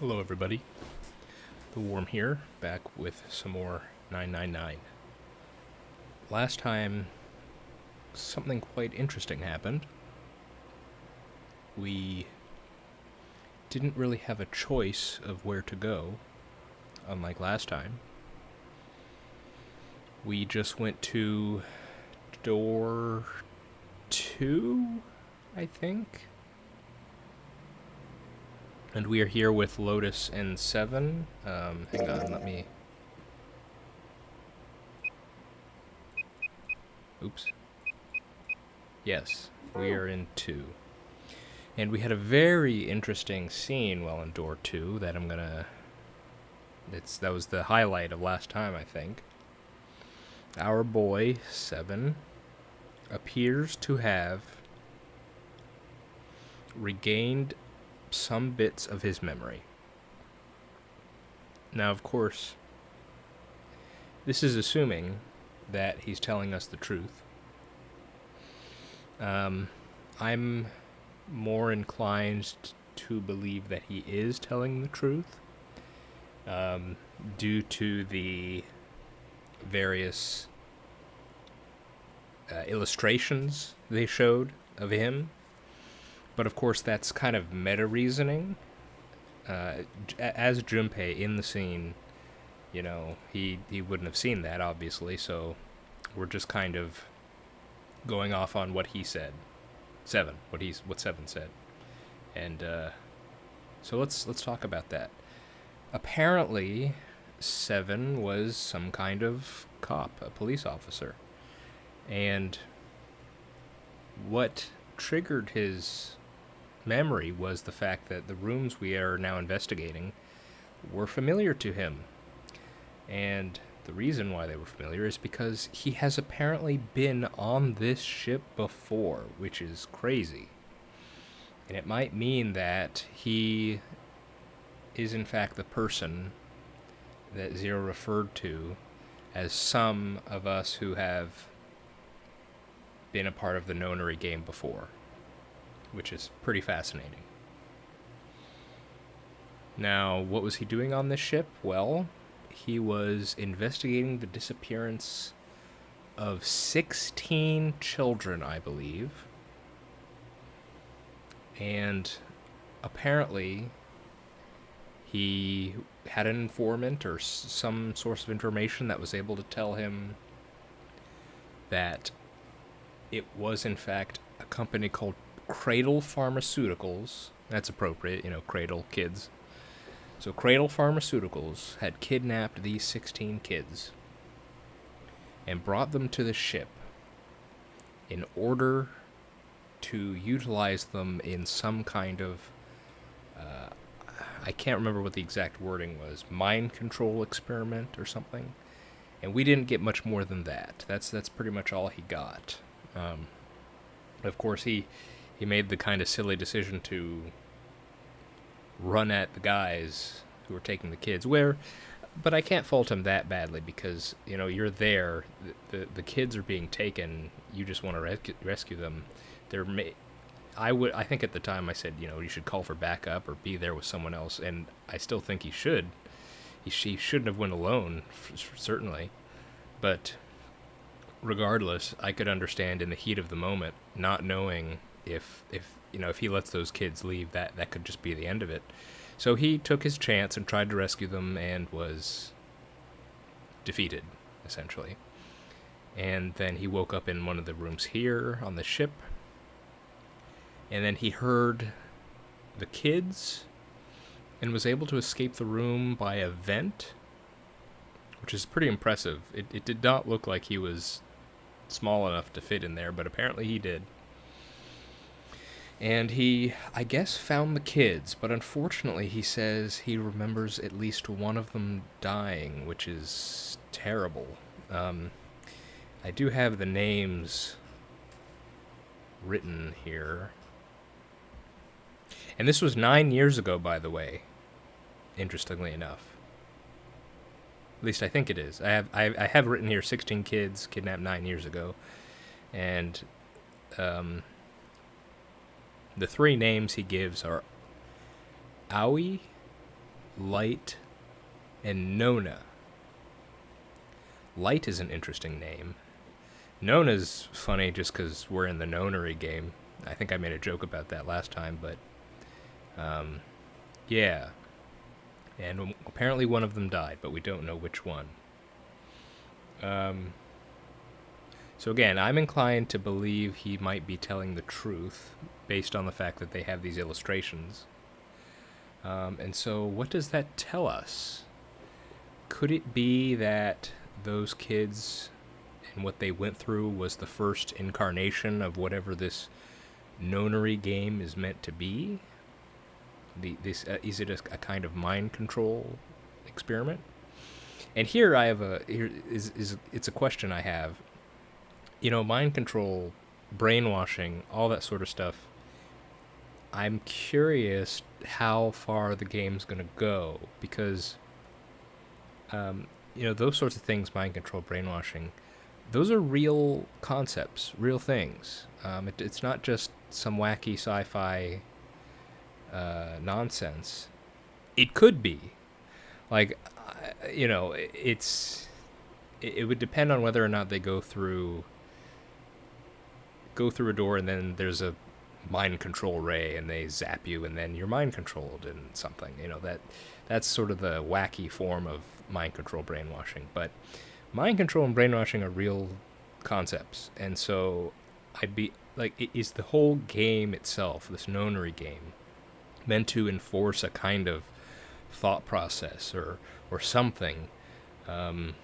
Hello, everybody. The Worm here, back with some more 999. Last time, something quite interesting happened. We didn't really have a choice of where to go, unlike last time. We just went to door 2, I think. And we are here with Lotus and Seven. Hang on, let me... Oops. Yes, we are in 2. And we had a very interesting scene while in door 2 that I'm gonna... That was the highlight of last time, I think. Our boy, Seven, appears to have regained some bits of his memory. Now, of course, this is assuming that he's telling us the truth. I'm more inclined to believe that he is telling the truth, due to the various illustrations they showed of him. But of course, that's kind of meta reasoning. As Junpei in the scene, he wouldn't have seen that, obviously, so we're just kind of going off on what he said. What Seven said. And so let's talk about that. Apparently, Seven was some kind of cop, a police officer. And what triggered his memory was the fact that the rooms we are now investigating were familiar to him. And the reason why they were familiar is because he has apparently been on this ship before, which is crazy. And it might mean that he is in fact the person that Zero referred to as some of us who have been a part of the Nonary game before, which is pretty fascinating. Now, what was he doing on this ship? Well, he was investigating the disappearance of 16 children, I believe. And apparently, he had an informant or some source of information that was able to tell him that it was, in fact, a company called Cradle Pharmaceuticals. That's appropriate, Cradle kids. So Cradle Pharmaceuticals had kidnapped these 16 kids and brought them to the ship in order to utilize them in some kind of, I can't remember what the exact wording was, mind control experiment or something. And we didn't get much more than that. That's pretty much all he got. Of course, he made the kind of silly decision to run at the guys who were taking the kids. But I can't fault him that badly because you're there. The kids are being taken. You just want to rescue them. I think at the time I said you should call for backup or be there with someone else, and I still think he should. He shouldn't have went alone, certainly, but regardless, I could understand in the heat of the moment not knowing if he lets those kids leave, that could just be the end of it. So he took his chance and tried to rescue them and was defeated, essentially. And then he woke up in one of the rooms here on the ship, and then he heard the kids and was able to escape the room by a vent, which is pretty impressive. It did not look like he was small enough to fit in there, but apparently he did. And he, I guess, found the kids, but unfortunately he says he remembers at least one of them dying, which is terrible. I do have the names written here. And this was 9 years ago, by the way, interestingly enough. At least I think it is. I have written here 16 kids kidnapped 9 years ago. And the three names he gives are Aoi, Light, and Nona. Light is an interesting name. Nona's funny just because we're in the Nonery game. I think I made a joke about that last time, but yeah. And apparently one of them died, but we don't know which one. So again, I'm inclined to believe he might be telling the truth based on the fact that they have these illustrations. And so what does that tell us? Could it be that those kids and what they went through was the first incarnation of whatever this Nonery game is meant to be? Is it a kind of mind control experiment? And here I have it's a question I have. You know, mind control, brainwashing, all that sort of stuff. I'm curious how far the game's going to go because, you know, those sorts of things, mind control, brainwashing, those are real concepts, real things. It's not just some wacky sci-fi nonsense. It could be. Like, you know, it would depend on whether or not they go through a door and then there's a mind control ray and they zap you and then you're mind controlled and something. You know, that's sort of the wacky form of mind control brainwashing. But mind control and brainwashing are real concepts. And so I'd be like, is the whole game itself, this Nonery game, meant to enforce a kind of thought process or something? And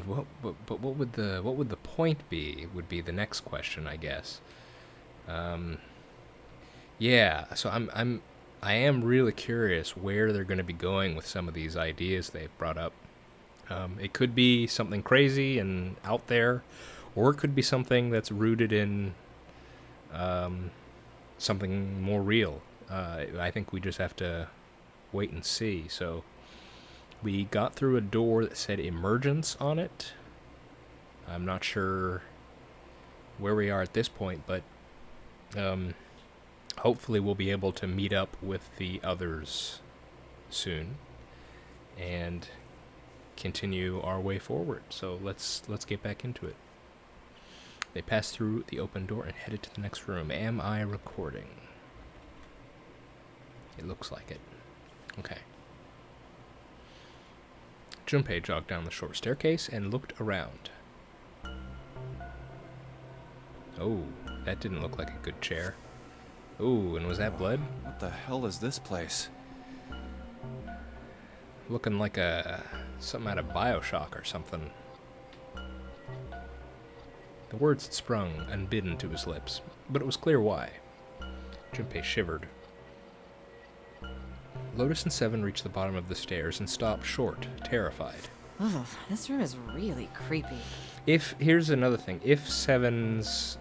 what would the point be? Would be the next question, I guess. Yeah. So I am really curious where they're going to be going with some of these ideas they've brought up. It could be something crazy and out there, or it could be something that's rooted in something more real. I think we just have to wait and see. So we got through a door that said emergence on it. I'm not sure where we are at this point, but hopefully we'll be able to meet up with the others soon and continue our way forward. So let's get back into it. They passed through the open door and headed to the next room. Am I recording? It looks like it. Okay. Junpei jogged down the short staircase and looked around. Oh, that didn't look like a good chair. Ooh, and was that blood? What the hell is this place? Looking like something out of BioShock or something. The words had sprung unbidden to his lips, but it was clear why. Junpei shivered. Lotus and Seven reached the bottom of the stairs and stopped short, terrified. Ugh, this room is really creepy. Here's another thing. If Seven's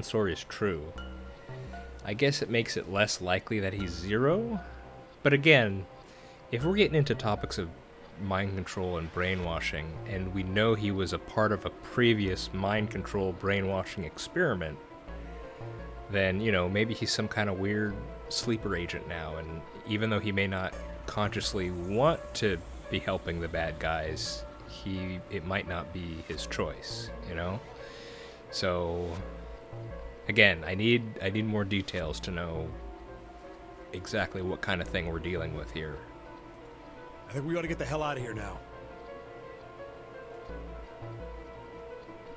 story is true, I guess it makes it less likely that he's Zero. But again, if we're getting into topics of mind control and brainwashing, and we know he was a part of a previous mind control brainwashing experiment, then, you know, maybe he's some kind of weird sleeper agent now, and even though he may not consciously want to be helping the bad guys, it might not be his choice, you know? So again, I need more details to know exactly what kind of thing we're dealing with here. I think we ought to get the hell out of here now.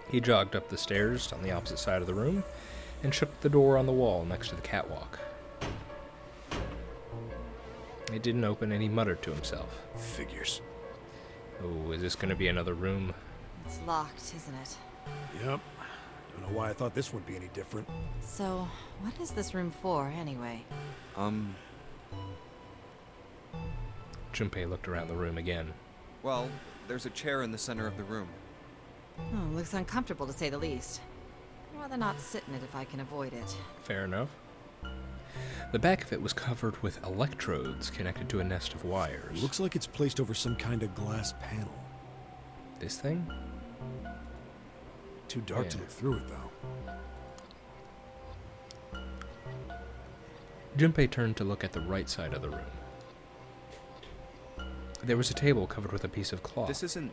He jogged up the stairs on the opposite side of the room and shook the door on the wall next to the catwalk. It didn't open, and he muttered to himself. Figures. Oh, is this going to be another room? It's locked, isn't it? Yep. Don't know why I thought this would be any different. So, what is this room for, anyway? Junpei looked around the room again. Well, there's a chair in the center of the room. Oh, looks uncomfortable to say the least. I'd rather not sit in it if I can avoid it. Fair enough. The back of it was covered with electrodes connected to a nest of wires. Looks like it's placed over some kind of glass panel. This thing? Too dark to Yeah. look through it, though. Junpei turned to look at the right side of the room. There was a table covered with a piece of cloth. This isn't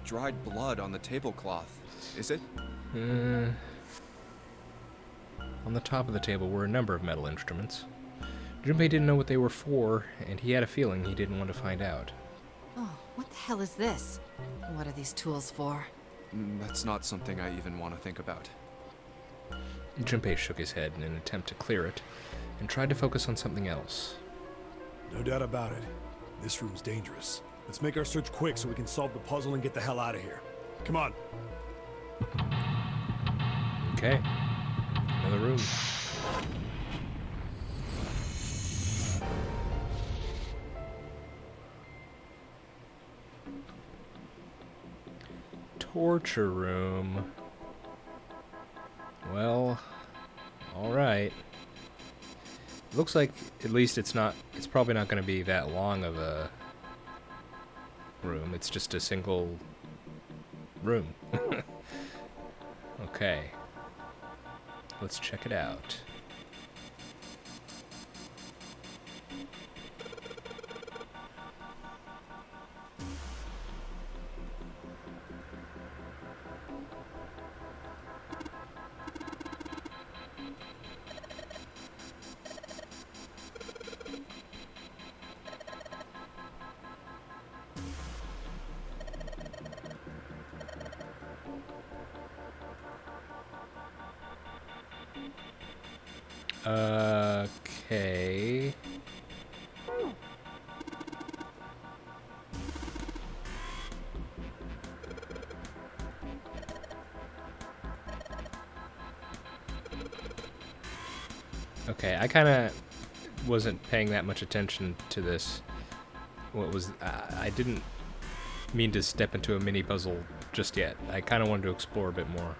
dried blood on the tablecloth, is it? On the top of the table were a number of metal instruments. Junpei didn't know what they were for, and he had a feeling he didn't want to find out. Oh, what the hell is this? What are these tools for? That's not something I even want to think about. Junpei shook his head in an attempt to clear it, and tried to focus on something else. No doubt about it. This room's dangerous. Let's make our search quick so we can solve the puzzle and get the hell out of here. Come on. Okay. Another room. Torture room. Well, alright. Looks like at least it's probably not going to be that long of a room. It's just a single room. Okay. Let's check it out. Okay. Okay, I kind of wasn't paying that much attention to this. I didn't mean to step into a mini puzzle just yet. I kind of wanted to explore a bit more.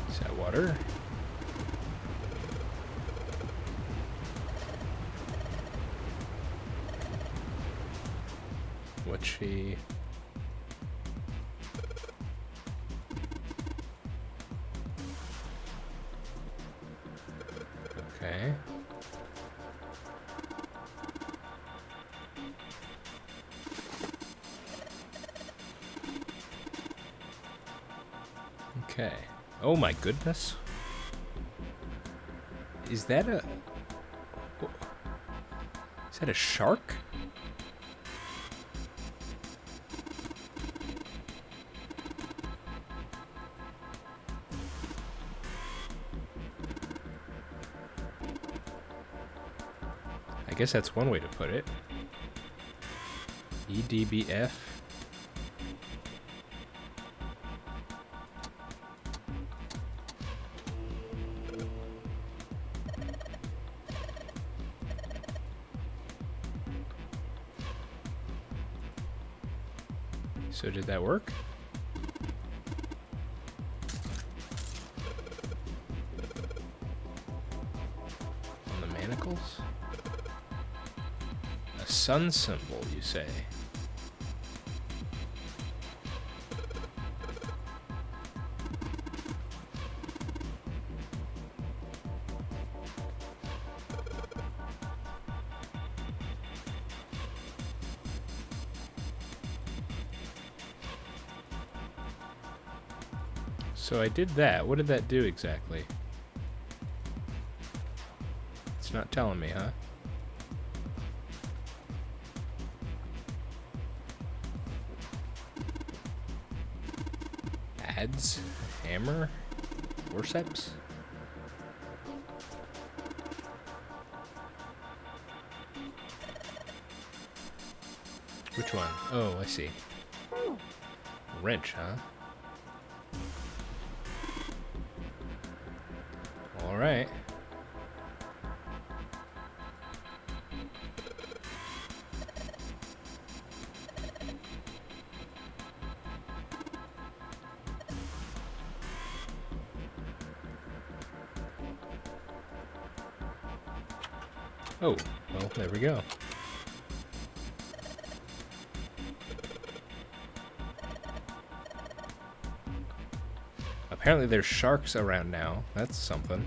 Is that water? What's she? Okay. Okay. Oh my goodness. Is that a shark? I guess that's one way to put it. EDBF. So did that work? On the manacles? A sun symbol, you say? So I did that. What did that do exactly? It's not telling me, huh? adze, hammer, forceps. Which one? Oh, I see. Wrench, huh? All right. Oh, well, there we go. Apparently there's sharks around now. That's something.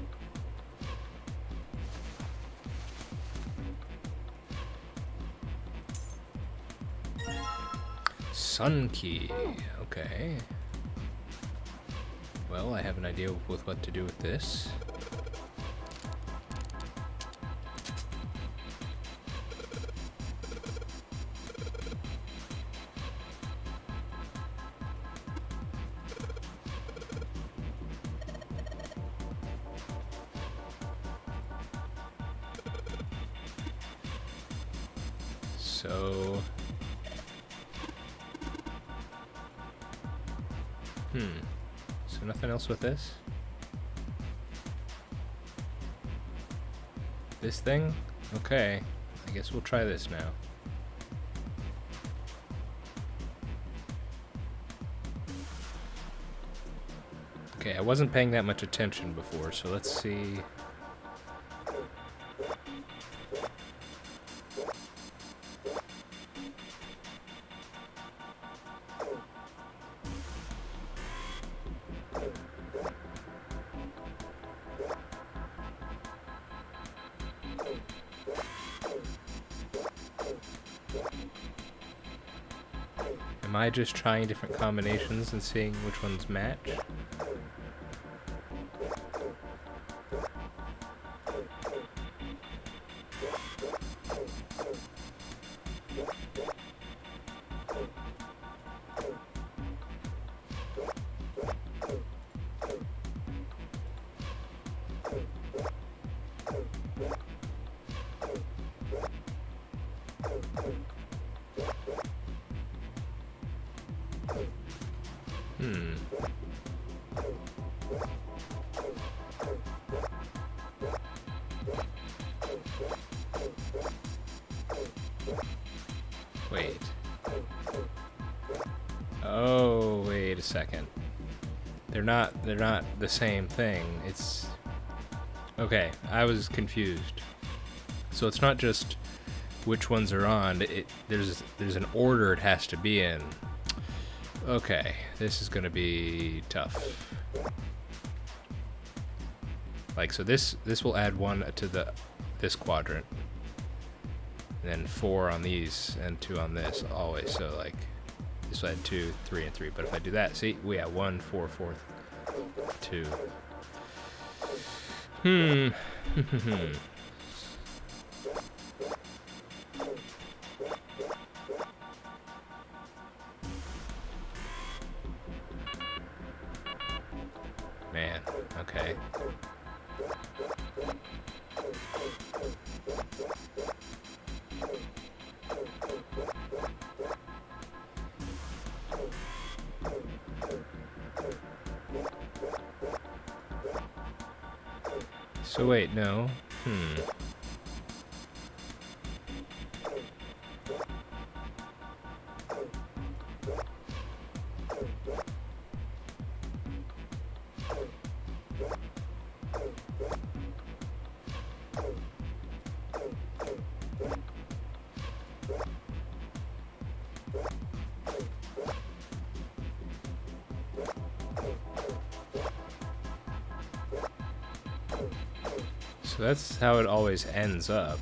Sun key. Okay. Well, I have an idea with what to do with this. So, so nothing else with this? This thing? Okay, I guess we'll try this now. Okay, I wasn't paying that much attention before, so let's see. Am I just trying different combinations and seeing which ones match? Wait. Oh, wait a second. They're not the same thing. It's okay, I was confused. So it's not just which ones are on, there's an order it has to be in. Okay, this is gonna be tough. Like, so this will add 1 to this quadrant, and then 4 on these and 2 on this always. So like this will add 2, 3, and 3. But if I do that, see, we have 1, 4, 4, 2. Man, okay. So wait, no. So that's how it always ends up.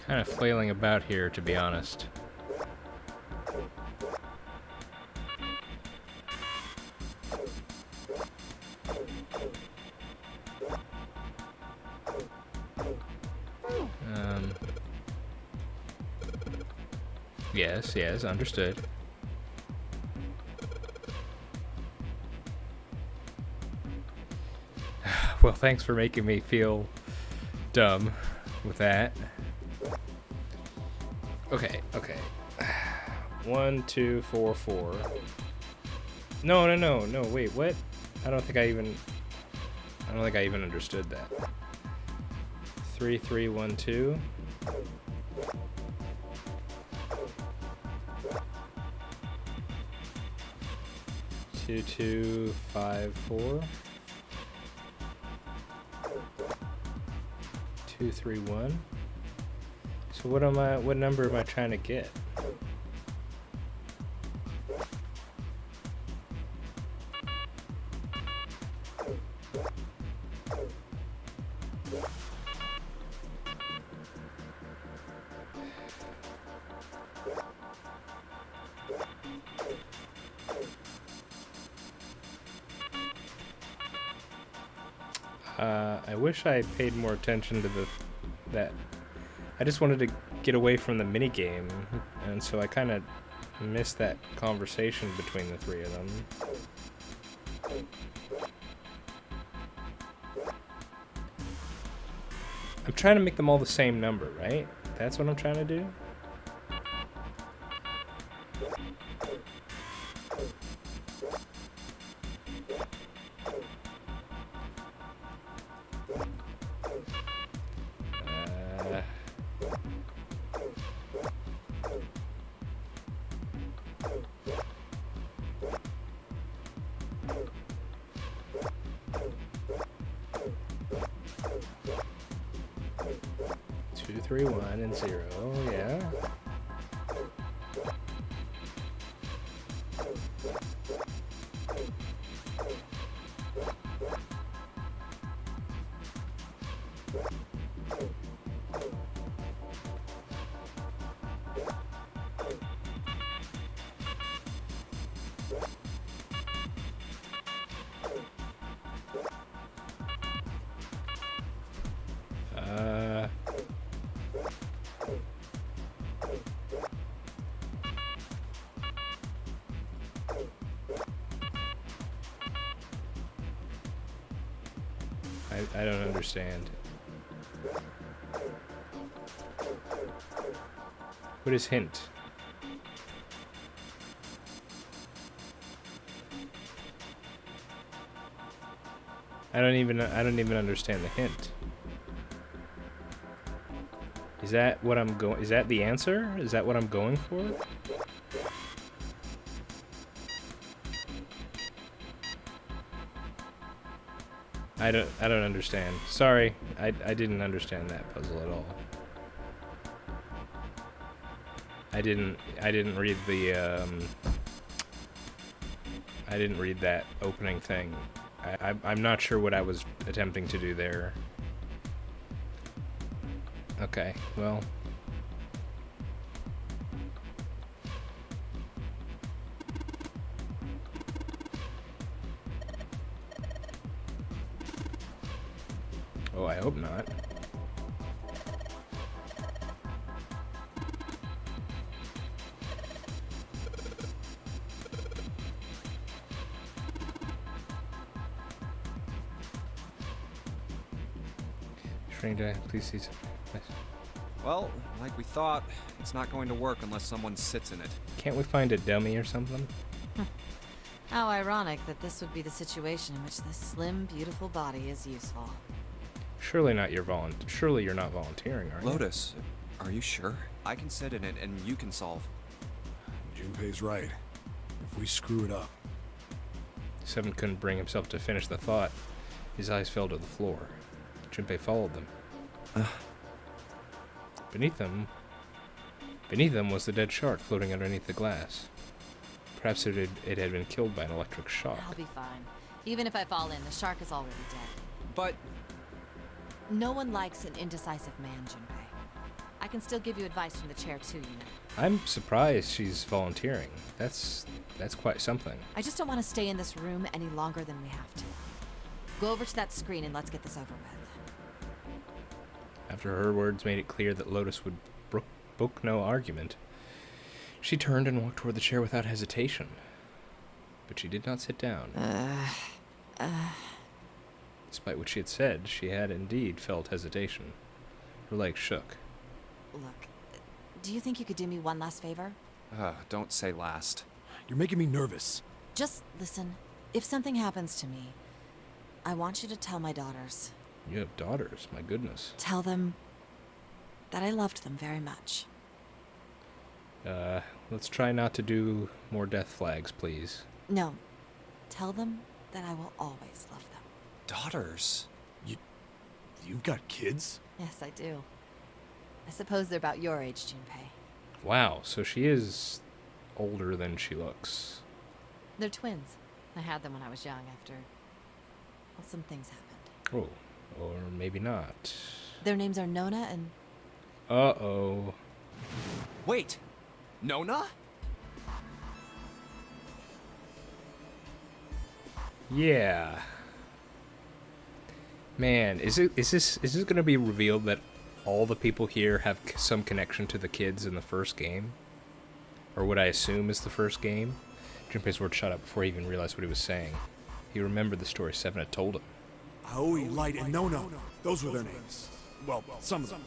Kind of flailing about here, to be honest. Yes, yes, understood. Well, thanks for making me feel dumb with that. Okay, okay. 1, 2, 4, 4. No, wait, what? I don't think I even understood that. 3, 3, 1, 2. 2, 2, 5, 4. 2, 3, 1. So what number am I trying to get? I wish I paid more attention to that. I just wanted to get away from the mini game, and so I kind of missed that conversation between the three of them. I'm trying to make them all the same number, right? That's what I'm trying to do? Two, 3, 1, and 0, yeah. I don't understand. What is hint? I don't even understand the hint. Is that what I'm going? Is that the answer? Is that what I'm going for? I don't understand. Sorry, I didn't understand that puzzle at all. I didn't read the I didn't read that opening thing. I'm not sure what I was attempting to do there. Okay, well. Oh, I hope not. Stranger, please see some. Well, like we thought, it's not going to work unless someone sits in it. Can't we find a dummy or something? How ironic that this would be the situation in which this slim, beautiful body is useful. Surely you're not volunteering, are you? Lotus, are you sure? I can sit in it and you can solve. Junpei's right. If we screw it up... Seven couldn't bring himself to finish the thought. His eyes fell to the floor. Junpei followed them. Beneath them was the dead shark floating underneath the glass. Perhaps it had been killed by an electric shock. I'll be fine. Even if I fall in, the shark is already dead. But No one likes an indecisive man, Junpei. I can still give you advice from the chair too, you know. I'm surprised she's volunteering. That's quite something. I just don't want to stay in this room any longer than we have to. Go over to that screen and let's get this over with. After her words made it clear that Lotus would book no argument, she turned and walked toward the chair without hesitation. But she did not sit down. Despite what she had said, she had indeed felt hesitation. Her legs shook. Look, do you think you could do me one last favor? Don't say last. You're making me nervous. Just listen. If something happens to me, I want you to tell my daughters. You have daughters, my goodness. Tell them that I loved them very much. Let's try not to do more death flags, please. No, tell them that I will always love them. Daughters? You've got kids? Yes, I do. I suppose they're about your age, Junpei. Wow, so she is older than she looks. They're twins. I had them when I was young after, well, some things happened. Oh, or maybe not. Their names are Nona and... Uh-oh. Wait! Nona? Yeah. Man, is this going to be revealed that all the people here have some connection to the kids in the first game? Or what I assume is the first game? Junpei's word shut up before he even realized what he was saying. He remembered the story Seven had told him. Aoi, Light, and Nona. Those were their names. Well, some of them.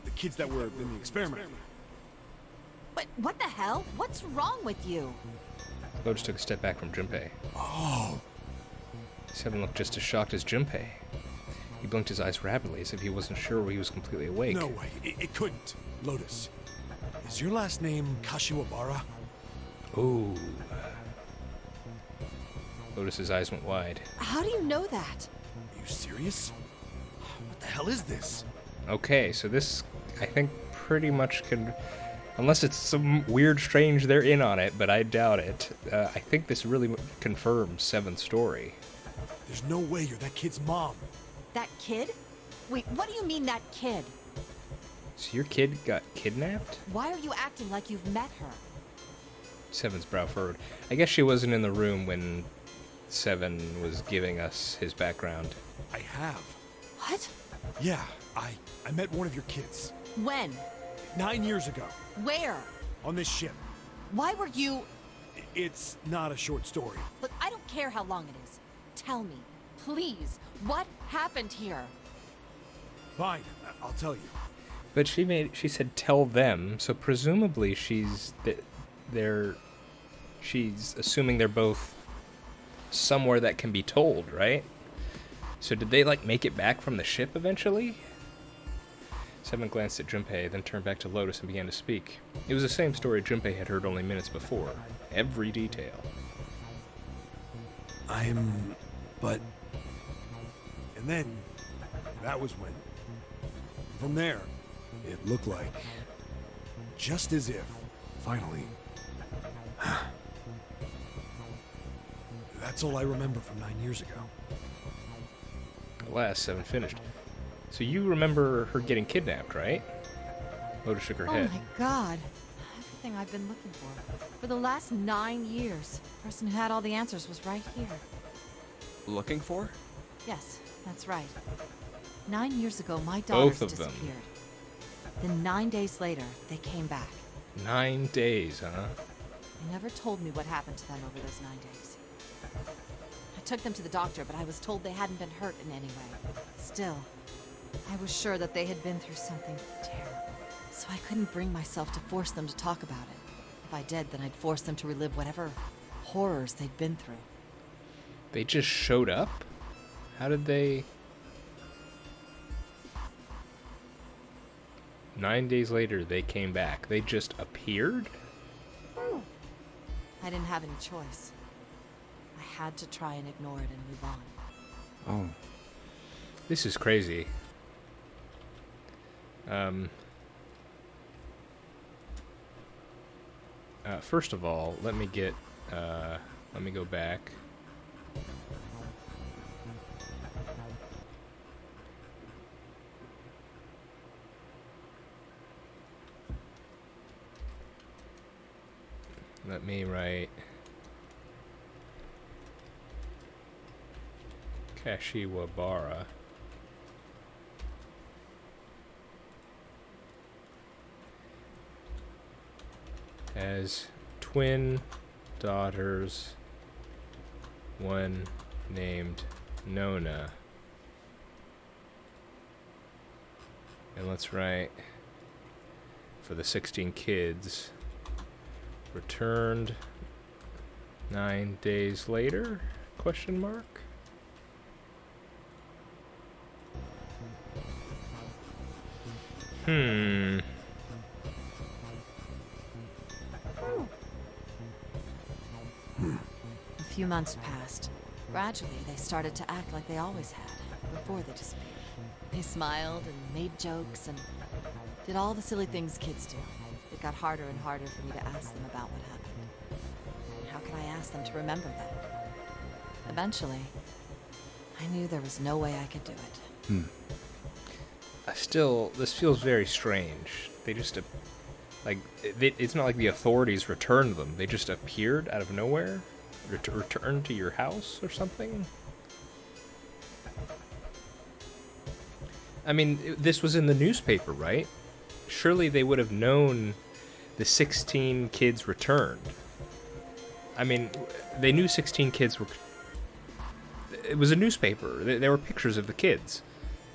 The kids that were in the experiment. But what the hell? What's wrong with you? Lotus took a step back from Junpei. Oh, Seven looked just as shocked as Junpei. He blinked his eyes rapidly as if he wasn't sure he was completely awake. no way. It couldn't. Lotus, is your last name Kashiwabara? Ooh. Lotus's eyes went wide. How do you know that? Are you serious? What the hell is this? Okay, so this, I think, pretty much could... Unless it's some weird, strange, they're in on it, but I doubt it. I think this really confirms Seven's story. There's no way you're that kid's mom. That kid? Wait, what do you mean that kid? So your kid got kidnapped? Why are you acting like you've met her? Seven's brow furrowed. I guess she wasn't in the room when Seven was giving us his background. I have. What? Yeah, I met one of your kids. When? 9 years ago. Where? On this ship. Why were you... It's not a short story. Look, I don't care how long it is. Tell me, please, what happened here? Fine, I'll tell you. But she said tell them, so presumably she's assuming they're both somewhere that can be told, right? So did they like make it back from the ship eventually? Seven glanced at Junpei, then turned back to Lotus and began to speak. It was the same story Junpei had heard only minutes before. Every detail. But... And then, that was when... From there, it looked like... Just as if, finally... That's all I remember from 9 years ago. At last, Seven finished. So you remember her getting kidnapped, right? Lotus shook her head. Oh my god. Everything I've been looking for. For the last 9 years. The person who had all the answers was right here. Looking for? Yes, that's right. 9 years ago, my daughters Both of them. disappeared. Then 9 days later, they came back. 9 days, huh? They never told me what happened to them over those 9 days. I took them to the doctor, but I was told they hadn't been hurt in any way. Still, I was sure that they had been through something terrible. So I couldn't bring myself to force them to talk about it. If I did, then I'd force them to relive whatever horrors they'd been through. They just showed up? How did they... 9 days later, they came back. They just appeared? I didn't have any choice. I had to try and ignore it and move on. Oh. This is crazy. First of all, let me go back. Let me write Kashiwabara. Has twin daughters, one named Nona. And let's write for the 16 kids. Returned 9 days later? Question mark. A few months passed. Gradually, they started to act like they always had, before they disappeared. They smiled and made jokes and did all the silly things kids do. It got harder and harder for me to ask them about what happened. How could I ask them to remember that? Eventually, I knew there was no way I could do it. This feels very strange. They just, it's not like the authorities returned them. They just appeared out of nowhere? Returned to your house or something? I mean, this was in the newspaper, right? Surely they would have known the 16 kids returned. I mean, they knew 16 kids were... It was a newspaper. There were pictures of the kids.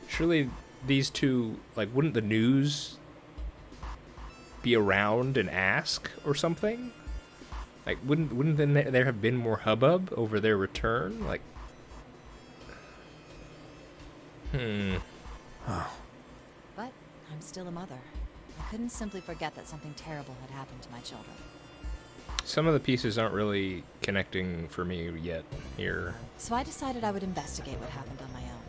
Surely these two, wouldn't the news be around and ask or something? Wouldn't then there have been more hubbub over their return? But I'm still a mother. I couldn't simply forget that something terrible had happened to my children. Some of the pieces aren't really connecting for me yet here. So I decided I would investigate what happened on my own.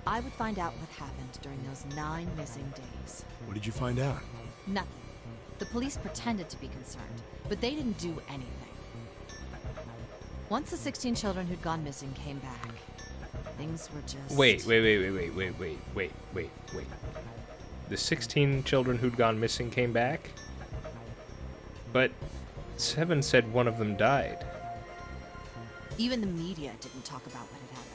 I would find out what happened during those 9 missing days. What did you find out? Nothing. The police pretended to be concerned, but they didn't do anything. Once the 16 children who'd gone missing came back, things were just... Wait. The 16 children who'd gone missing came back? But 7 said one of them died. Even the media didn't talk about what had happened.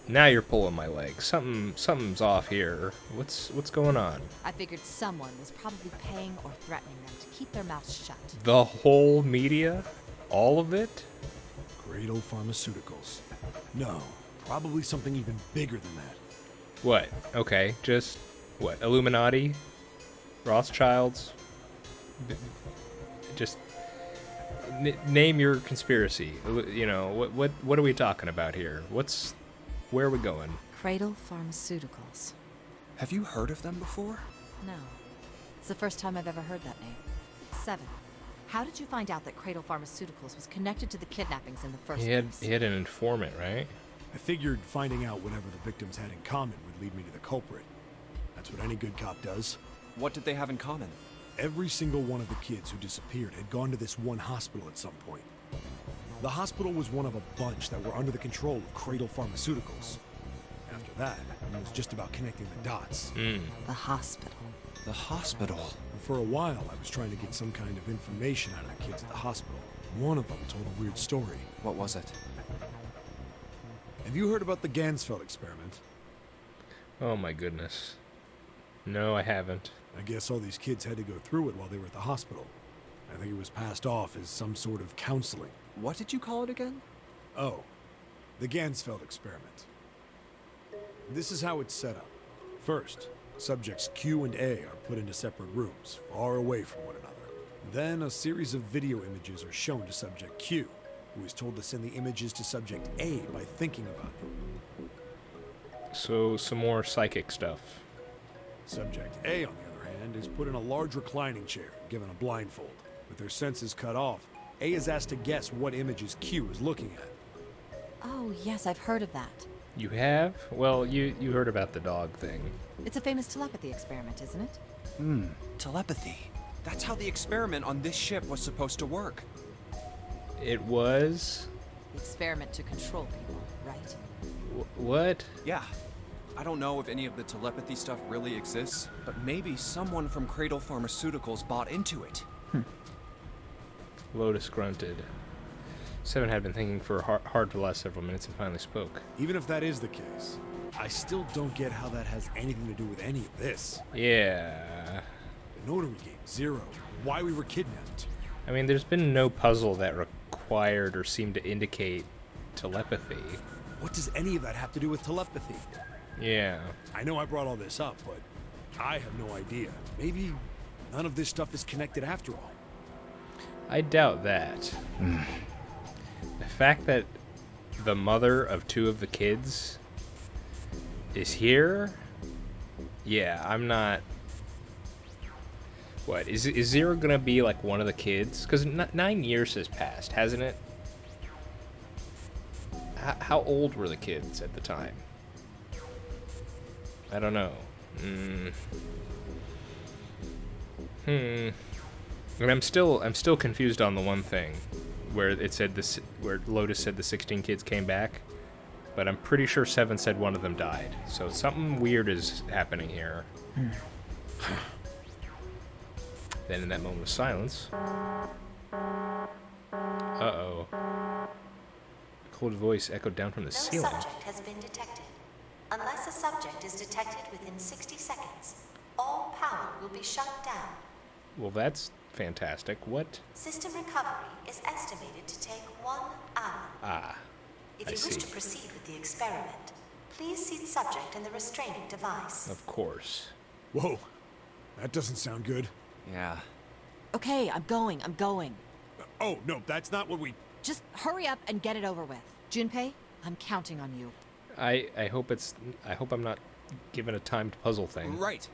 Now you're pulling my leg. Something's off here. What's going on? I figured someone was probably paying or threatening them to keep their mouths shut. The whole media? All of it? Cradle Pharmaceuticals. No, probably something even bigger than that. What? Okay, just what? Illuminati? Rothschilds? Just name your conspiracy. You know, what are we talking about here? Where are we going? Cradle Pharmaceuticals. Have you heard of them before? No. It's the first time I've ever heard that name. 7. How did you find out that Cradle Pharmaceuticals was connected to the kidnappings in the first place? He had an informant, right? I figured finding out whatever the victims had in common would lead me to the culprit. That's what any good cop does. What did they have in common? Every single one of the kids who disappeared had gone to this one hospital at some point. The hospital was one of a bunch that were under the control of Cradle Pharmaceuticals. After that, it was just about connecting the dots. The hospital. The hospital. And for a while, I was trying to get some kind of information out of the kids at the hospital. One of them told a weird story. What was it? Have you heard about the Gansfeld experiment? Oh my goodness. No, I haven't. I guess all these kids had to go through it while they were at the hospital. I think it was passed off as some sort of counseling. What did you call it again? Oh, the Gansfeld experiment. This is how it's set up. First, subjects Q and A are put into separate rooms, far away from one another. Then a series of video images are shown to subject Q, who is told to send the images to subject A by thinking about them. So, some more psychic stuff. Subject A, on the other hand, is put in a large reclining chair, given a blindfold. With their senses cut off, A is asked to guess what images Q is looking at. Oh, yes, I've heard of that. You have? Well, you heard about the dog thing. It's a famous telepathy experiment, isn't it? Telepathy. That's how the experiment on this ship was supposed to work. It was? The experiment to control people, right? What? Yeah. I don't know if any of the telepathy stuff really exists, but maybe someone from Cradle Pharmaceuticals bought into it. Lotus grunted. Seven had been thinking for hard for the last several minutes and finally spoke. Even if that is the case, I still don't get how that has anything to do with any of this. Yeah. The notary game, Zero, why we were kidnapped. I mean, there's been no puzzle that required or seemed to indicate telepathy. What does any of that have to do with telepathy? Yeah. I know I brought all this up, but I have no idea. Maybe none of this stuff is connected after all. I doubt that. The fact that the mother of two of the kids is here, yeah, I'm not... What, is Zero gonna be like one of the kids? Because 9 years has passed, hasn't it? How old were the kids at the time? I don't know. And I'm still confused on the one thing where it said this, where Lotus said the 16 kids came back, but I'm pretty sure Seven said one of them died. So something weird is happening here. Then in that moment of silence, uh-oh, a cold voice echoed down from the No ceiling. subject has been detected. Unless a subject is detected within 60 seconds, all power will be shut down. Well, that's fantastic. What? System recovery is estimated to take 1 hour. Ah, If I you wish see. to proceed with the experiment, please seat subject in the restraining device. Of course. Whoa, that doesn't sound good. Yeah. Okay, I'm going. Oh, no, that's not what we... Just hurry up and get it over with. Junpei, I'm counting on you. I hope I'm not given a timed puzzle thing. Right.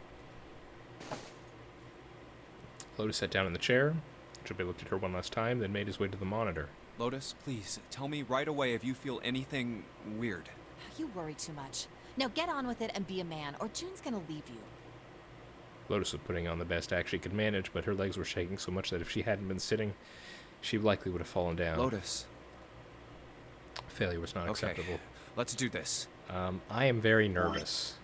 Lotus sat down in the chair. Junpei looked at her one last time, then made his way to the monitor. Lotus, please, tell me right away if you feel anything weird. You worry too much. Now get on with it and be a man, or June's gonna leave you. Lotus was putting on the best act she could manage, but her legs were shaking so much that if she hadn't been sitting, she likely would have fallen down. Lotus. Failure was not Okay, acceptable. let's do this. I am very nervous.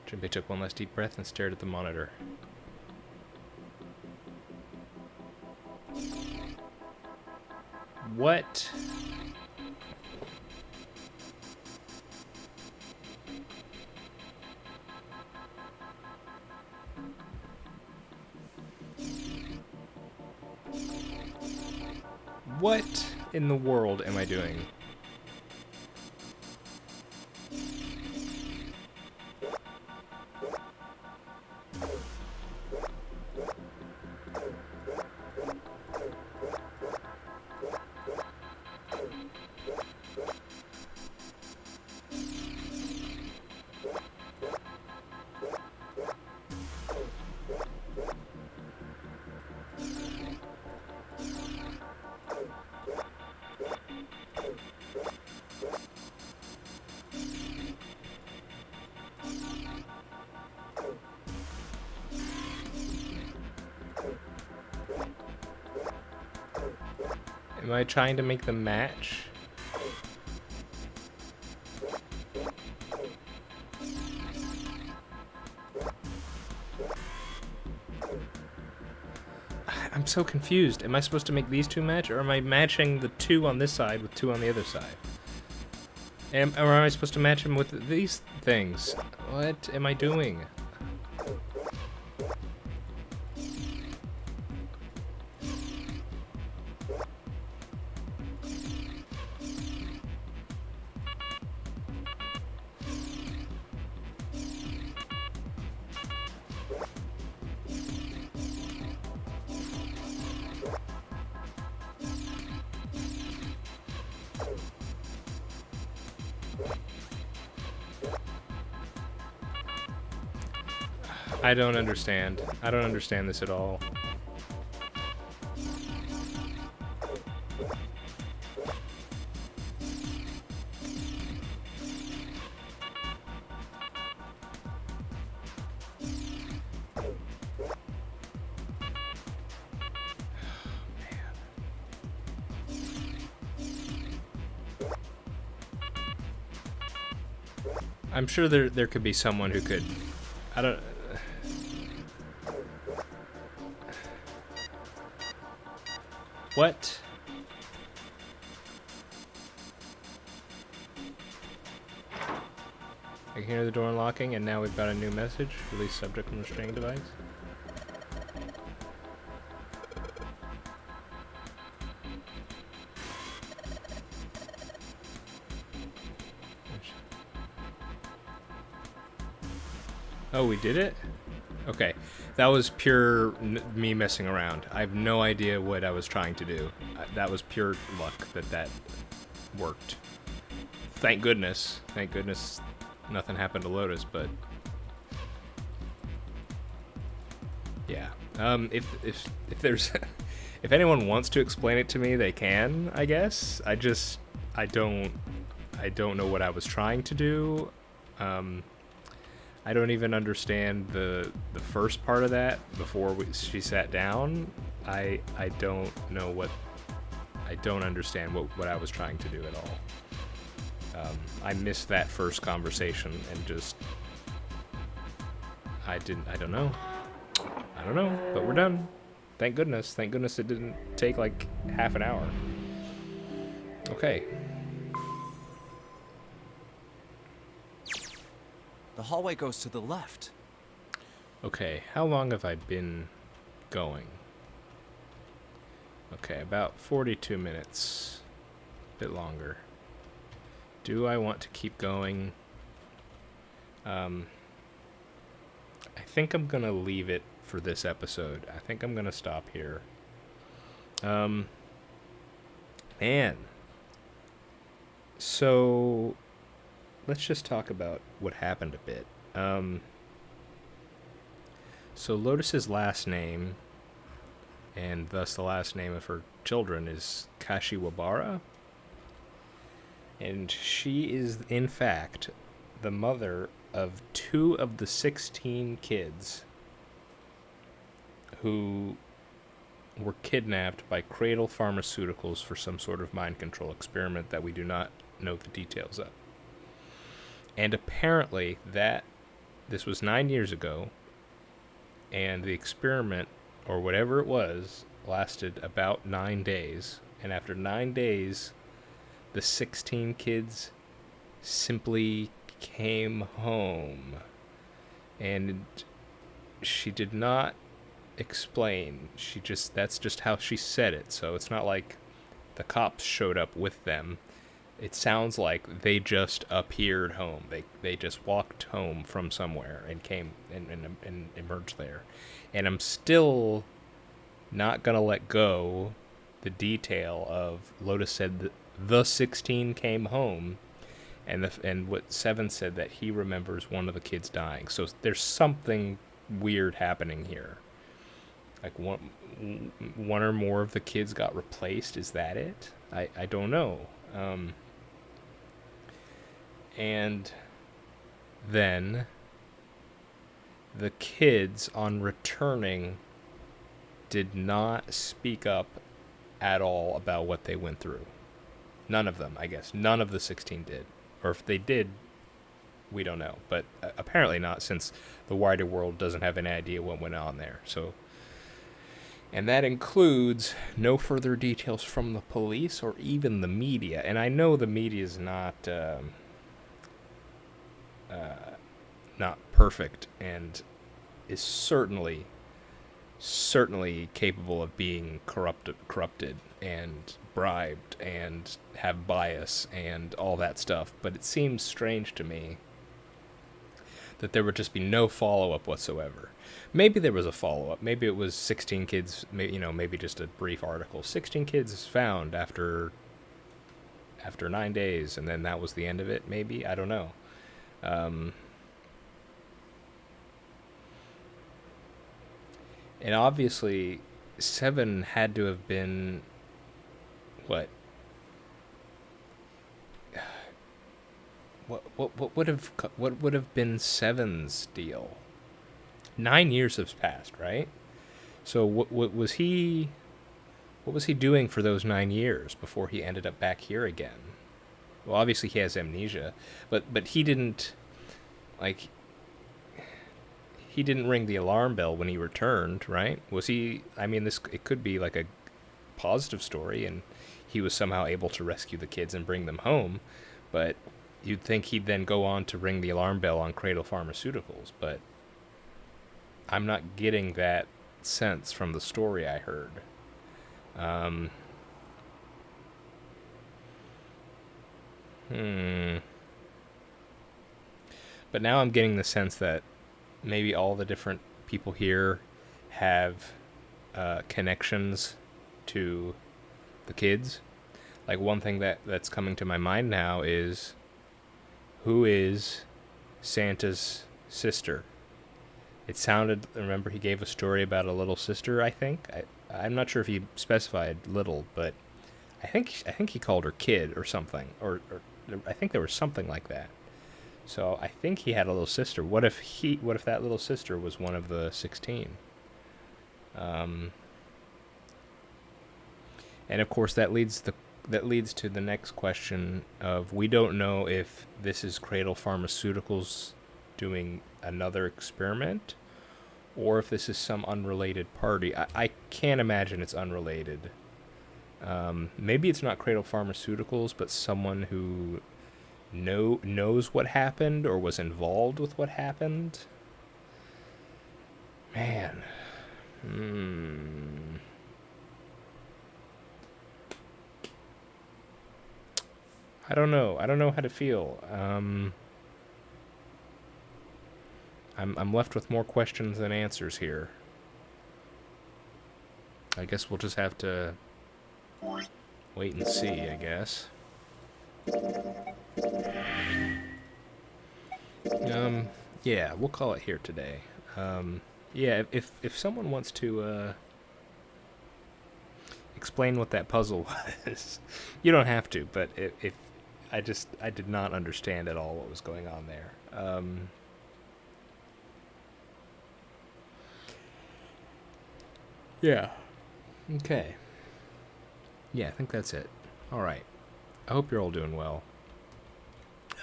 Junpei took one last deep breath and stared at the monitor. What? What in the world am I doing? Am I trying to make them match? I'm so confused. Am I supposed to make these two match, or am I matching the two on this side with two on the other side? Or am I supposed to match them with these things? What am I doing? I don't understand. I don't understand this at all. I'm sure there could be someone who could. I don't. What? I can hear the door unlocking, and now we've got a new message. Release subject from restraining device. Oh, we did it? Okay. That was pure me messing around. I have no idea what I was trying to do. That was pure luck that worked. Thank goodness. Thank goodness nothing happened to Lotus, but... yeah. If there's... if anyone wants to explain it to me, they can, I guess. I don't know what I was trying to do. I don't even understand the first part of that before she sat down. I don't know what... I don't understand what I was trying to do at all. I missed that first conversation and just... I don't know. I don't know, but we're done. Thank goodness. Thank goodness it didn't take like half an hour. Okay. The hallway goes to the left. Okay, how long have I been going? Okay, about 42 minutes. A bit longer. Do I want to keep going? I think I'm gonna leave it for this episode. I think I'm gonna stop here. Man. So, let's just talk about what happened a bit. So Lotus's last name, and thus the last name of her children, is Kashiwabara. And she is, in fact, the mother of 2 of the 16 kids who were kidnapped by Cradle Pharmaceuticals for some sort of mind control experiment that we do not know the details of. And apparently this was 9 years ago, and the experiment, or whatever it was, lasted about 9 days. And after 9 days, the 16 kids simply came home. And she did not explain. That's just how she said it. So it's not like the cops showed up with them. It sounds like they just appeared home. They just walked home from somewhere and came and emerged there. And I'm still not gonna let go the detail of Lotus said that the 16 came home, and what Seven said that he remembers one of the kids dying. So there's something weird happening here. Like one or more of the kids got replaced. Is that it? I don't know. And then the kids, on returning, did not speak up at all about what they went through. None of them, I guess. None of the 16 did. Or if they did, we don't know. But apparently not, since the wider world doesn't have any idea what went on there. So, and that includes no further details from the police or even the media. And I know the media is not perfect and is certainly capable of being corrupted and bribed and have bias and all that stuff. But it seems strange to me that there would just be no follow-up whatsoever. Maybe there was a follow-up. Maybe it was 16 kids, maybe just a brief article. 16 kids found after 9 days, and then that was the end of it, maybe? I don't know. And obviously, Seven had to have been... What would have been Seven's deal? 9 years has passed, right? So what was he doing for those 9 years before he ended up back here again? Well, obviously he has amnesia, but he didn't. Like, he didn't ring the alarm bell when he returned, right? Was he? I mean, it could be like a positive story, and he was somehow able to rescue the kids and bring them home. But you'd think he'd then go on to ring the alarm bell on Cradle Pharmaceuticals. But I'm not getting that sense from the story I heard. But now I'm getting the sense that maybe all the different people here have connections to the kids. Like, one thing that's coming to my mind now is, who is Santa's sister? It sounded, remember he gave a story about a little sister, I think? I'm not sure if he specified little, but I think he called her kid or something. Or I think there was something like that. So I think he had a little sister. What if that little sister was one of the 16? And of course that leads to the next question of, we don't know if this is Cradle Pharmaceuticals doing another experiment, or if this is some unrelated party. I can't imagine it's unrelated. Maybe it's not Cradle Pharmaceuticals, but someone who knows what happened or was involved with what happened. Man. I don't know. I don't know how to feel. I'm left with more questions than answers here. I guess we'll just have to wait and see, I guess. Yeah, we'll call it here today. Yeah, if someone wants to explain what that puzzle was, you don't have to, but if I did not understand at all what was going on there. Yeah. Okay. Yeah, I think that's it. All right. I hope you're all doing well.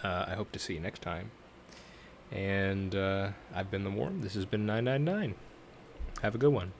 I hope to see you next time. And I've been the Worm. This has been 999. Have a good one.